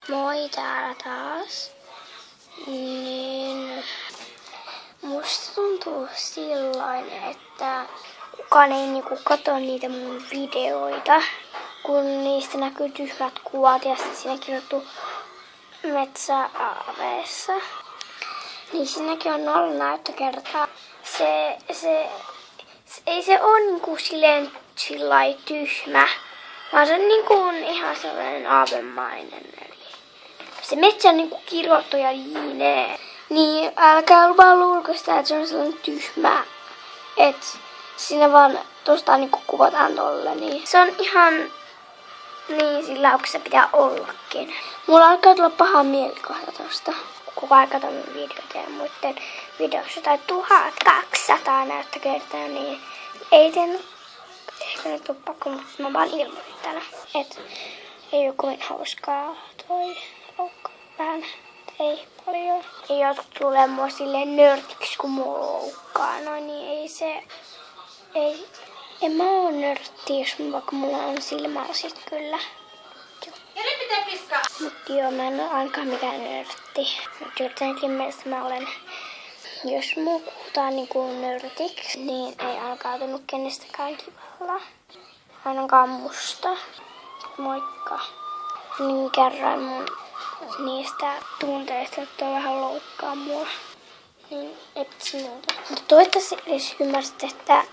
Moi täällä taas. Niin musta tuntuu sillain, että kukaan ei katso niitä mun videoita, kun niistä näkyy tyhmät kuvat ja sitten siinä kirjoittu metsäaaveessa. Niin siinäkin on 0 näyttökertaa. Ei se ole silleen tyhmä, vaan se on ihan sellainen aavemainen. Se metsä on kirjoittu ja jiinee. Niin älkää vaan luulko sitä, että se on sellainen tyhmä. Että siinä vaan tosta kuvataan tolle. Niin se on ihan niin sillä kun se pitää ollakin. Mulla alkaa tulla paha mieli kohta tosta. Koko ajan katon videoita ja muiden videoissa tai 1200 näyttökertaa, niin ei sen ehkä nyt ole pakko, mutta mä vaan ilmoitan, että ei ole kovin hauskaa toi loukka vähän, ei paljon. Ei jotkut tulee mua silleen nörtiksi, kun mua loukkaa, no niin en mä oo nörtti, jos vaikka mulla on silmälasit kyllä. Mutta joo, mä en ole ainakaan mikään nörtti. Mutta jotenkin mielestä mä olen, jos muu puhutaan nörtiksi, niin ei ainakaan tunnu kenestäkään kivalla. Ainakaan musta. Moikka. Niin kerroin mun niistä tunteista, että vähän loukkaa mua. Niin ei pitäisi muuta. Mutta toivottavasti edes ymmärsit, että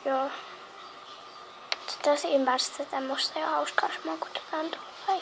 joo. Toivottavasti ymmärsit, että musta ei ole hauskaa, jos mua kutsutaan tuolla.